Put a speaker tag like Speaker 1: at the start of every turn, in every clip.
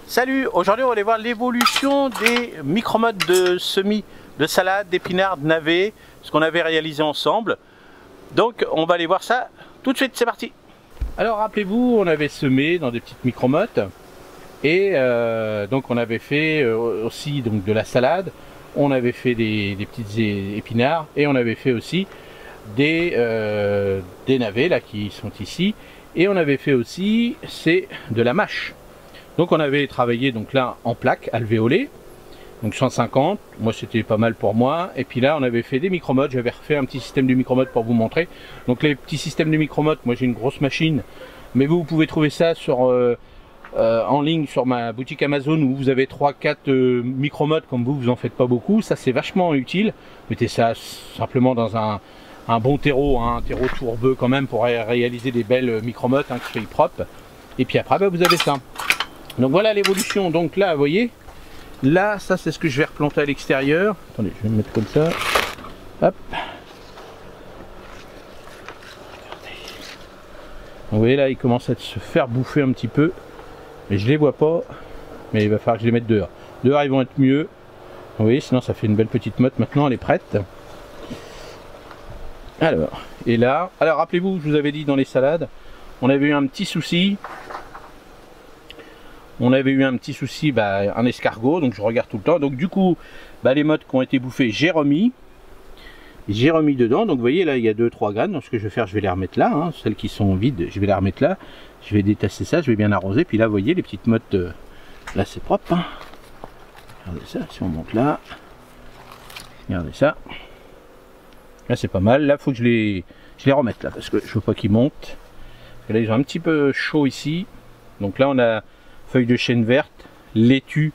Speaker 1: Salut, aujourd'hui on va aller voir l'évolution des micro-modes de semis de salade, d'épinards, de navets, ce qu'on avait réalisé ensemble. Donc on va aller voir ça tout de suite, c'est parti. Alors rappelez-vous, on avait semé dans des petites micro-mottes et donc on avait fait aussi donc, de la salade, on avait fait des petits épinards et on avait fait aussi des navets là qui sont ici et on avait fait aussi de la mâche. Donc on avait travaillé donc là en plaque alvéolée, donc 150, moi c'était pas mal pour moi, et puis là on avait fait des micro-modes, j'avais refait un petit système de micro-modes pour vous montrer. Donc les petits systèmes de micro-modes, moi j'ai une grosse machine, mais vous pouvez trouver ça sur, en ligne sur ma boutique Amazon où vous avez 3-4 micro-modes comme vous en faites pas beaucoup, ça c'est vachement utile, mettez ça simplement dans un bon terreau, un terreau tourbeux quand même pour réaliser des belles micro-modes qui soient propres, et puis après vous avez ça. Donc voilà l'évolution. Donc là, vous voyez, là, ça c'est ce que je vais replanter à l'extérieur. Attendez, je vais me mettre comme ça. Hop. Vous voyez là, ils commencent à se faire bouffer un petit peu. Mais je les vois pas. Mais il va falloir que je les mette dehors. Dehors, ils vont être mieux. Vous voyez, sinon ça fait une belle petite motte. Maintenant, elle est prête. Alors, et là, alors rappelez-vous, je vous avais dit dans les salades, on avait eu un petit souci. On avait eu un petit souci, un escargot, donc je regarde tout le temps. Donc du coup, les mottes qui ont été bouffées, j'ai remis dedans. Donc vous voyez là, il y a 2-3 graines. Donc ce que je vais faire, je vais les remettre là. Hein. Celles qui sont vides, je vais les remettre là. Je vais détasser ça, je vais bien arroser. Puis là, vous voyez les petites mottes, là c'est propre. Hein. Regardez ça, si on monte là. Regardez ça. Là c'est pas mal. Là, il faut que je les remette là, parce que je veux pas qu'ils montent. Parce que là, ils ont un petit peu chaud ici. Donc là, on a feuilles de chêne verte, laitue,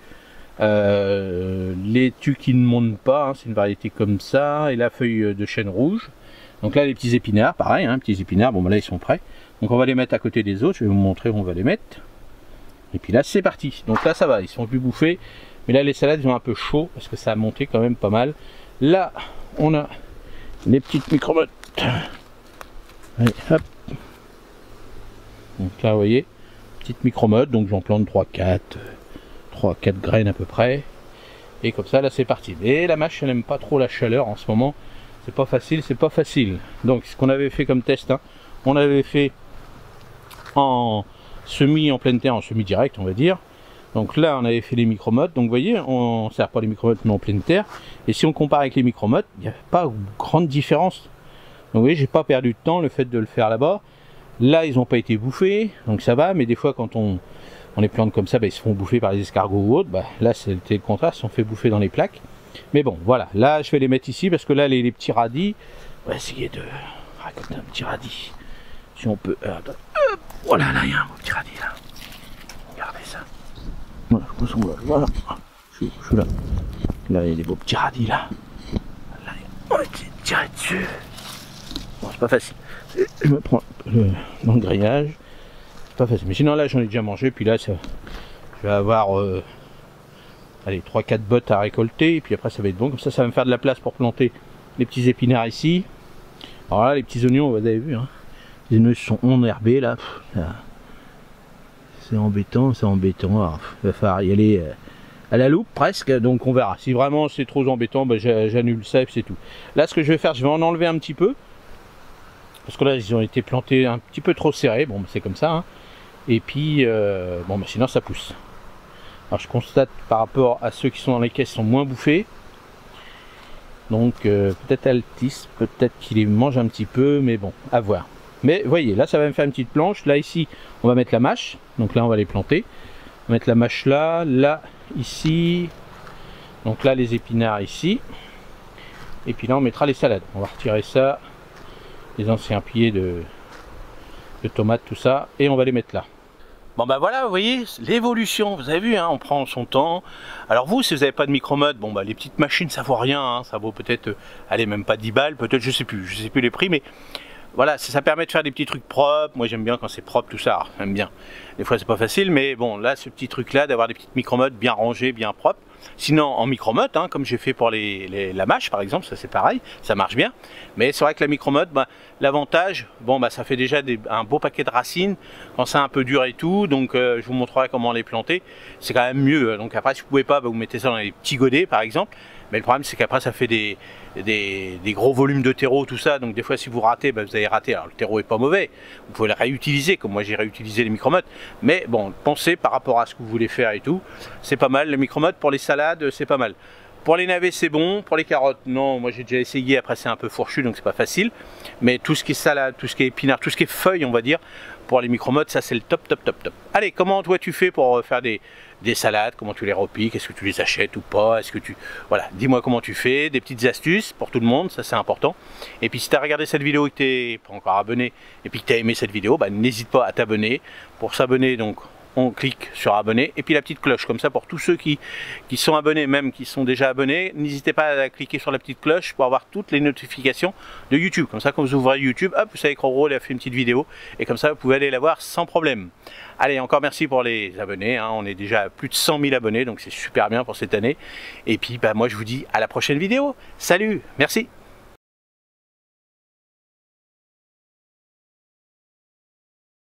Speaker 1: laitue qui ne monte pas, hein, c'est une variété comme ça, et la feuille de chêne rouge. Donc là les petits épinards, pareil, hein, petits épinards, bon là ils sont prêts. Donc on va les mettre à côté des autres, je vais vous montrer où on va les mettre. Et puis là c'est parti, donc là ça va, ils sont plus bouffés, mais là les salades ils ont un peu chaud, parce que ça a monté quand même pas mal. Là on a les petites micro-mottes. Allez, hop. Donc là vous voyez, petite micro-mode, donc j'en plante 3-4 graines à peu près, et comme ça là c'est parti. Mais la mâche elle n'aime pas trop la chaleur en ce moment, c'est pas facile. Donc ce qu'on avait fait comme test, hein, on avait fait en semis en pleine terre, en semis direct on va dire. Donc là on avait fait les micro-modes, donc vous voyez on ne sert pas les micro-modes mais en pleine terre, et si on compare avec les micro-modes, il n'y a pas grande différence. Donc vous voyez, j'ai pas perdu de temps le fait de le faire là-bas. Là, ils n'ont pas été bouffés, donc ça va, mais des fois, quand on les plante comme ça, ils se font bouffer par les escargots ou autres. Là, c'était le contraire, ils se sont fait bouffer dans les plaques. Mais bon, voilà, là, je vais les mettre ici, parce que là, les petits radis, on va essayer de raconter un petit radis. Si on peut... voilà, là, il y a un beau petit radis, là. Regardez ça. Voilà, voilà. Je suis là. Là, il y a des beaux petits radis, là. Là, on va tirer dessus. Bon, c'est pas facile. Je me prends dans le grillage, c'est pas facile, mais sinon là j'en ai déjà mangé, puis là ça, je vais avoir allez 3-4 bottes à récolter, et puis après ça va être bon, comme ça va me faire de la place pour planter les petits épinards ici. Alors là les petits oignons, vous avez vu, hein, les nœuds sont enherbés là, c'est embêtant, alors, il va falloir y aller à la loupe presque, donc on verra, si vraiment c'est trop embêtant, j'annule ça et c'est tout. Là ce que je vais faire, je vais en enlever un petit peu, parce que là ils ont été plantés un petit peu trop serrés, bon c'est comme ça, hein. Et puis sinon ça pousse. Alors je constate par rapport à ceux qui sont dans les caisses, sont moins bouffés, donc peut-être Altis, peut-être qu'il les mange un petit peu, mais bon, à voir. Mais voyez, là ça va me faire une petite planche, là ici on va mettre la mâche, donc là on va les planter, on va mettre la mâche là, ici, donc là les épinards ici, et puis là on mettra les salades, on va retirer ça, les anciens pieds de tomates, tout ça, et on va les mettre là. Bon voilà, vous voyez l'évolution, vous avez vu, hein, on prend son temps. Alors vous, si vous n'avez pas de micro-mode, les petites machines ça vaut rien, hein, ça vaut peut-être, allez, même pas 10 balles, peut-être, je sais plus les prix, mais voilà, ça permet de faire des petits trucs propres. Moi j'aime bien quand c'est propre tout ça, j'aime bien. Des fois c'est pas facile, mais bon, là ce petit truc là, d'avoir des petites micro-modes bien rangées, bien propres. Sinon en micro-motte, hein, comme j'ai fait pour la mâche par exemple, ça c'est pareil, ça marche bien. Mais c'est vrai que la micro-motte, bah, l'avantage, bon bah ça fait déjà un beau paquet de racines quand c'est un peu dur et tout, donc je vous montrerai comment les planter. C'est quand même mieux. Donc après si vous pouvez pas, bah, vous mettez ça dans les petits godets par exemple. Mais le problème c'est qu'après ça fait des gros volumes de terreau, tout ça, donc des fois si vous ratez, bah, vous allez rater. Alors le terreau est pas mauvais, vous pouvez le réutiliser, comme moi j'ai réutilisé les micro-mottes, mais bon, pensez par rapport à ce que vous voulez faire et tout, c'est pas mal. Les micro-mottes pour les salades, c'est pas mal. Pour les navets c'est bon, pour les carottes non, moi j'ai déjà essayé, après c'est un peu fourchu donc c'est pas facile, mais tout ce qui est salade, tout ce qui est épinard, tout ce qui est feuilles on va dire, pour les micro-mottes ça c'est le top. Allez, comment toi tu fais pour faire des salades, comment tu les repiques, est-ce que tu les achètes ou pas, est-ce que tu... Voilà, dis-moi comment tu fais, des petites astuces pour tout le monde, ça c'est important. Et puis si tu as regardé cette vidéo et que tu n'es pas encore abonné, et puis que tu as aimé cette vidéo, bah, n'hésite pas à t'abonner. Pour s'abonner, donc on clique sur abonner, et puis la petite cloche, comme ça pour tous ceux qui sont abonnés, même qui sont déjà abonnés, n'hésitez pas à cliquer sur la petite cloche pour avoir toutes les notifications de YouTube. Comme ça quand vous ouvrez YouTube, hop, vous savez qu'Roro a fait une petite vidéo, et comme ça vous pouvez aller la voir sans problème. Allez, encore merci pour les abonnés, hein. On est déjà à plus de 100 000 abonnés, donc c'est super bien pour cette année. Et puis bah, moi je vous dis à la prochaine vidéo. Salut, merci.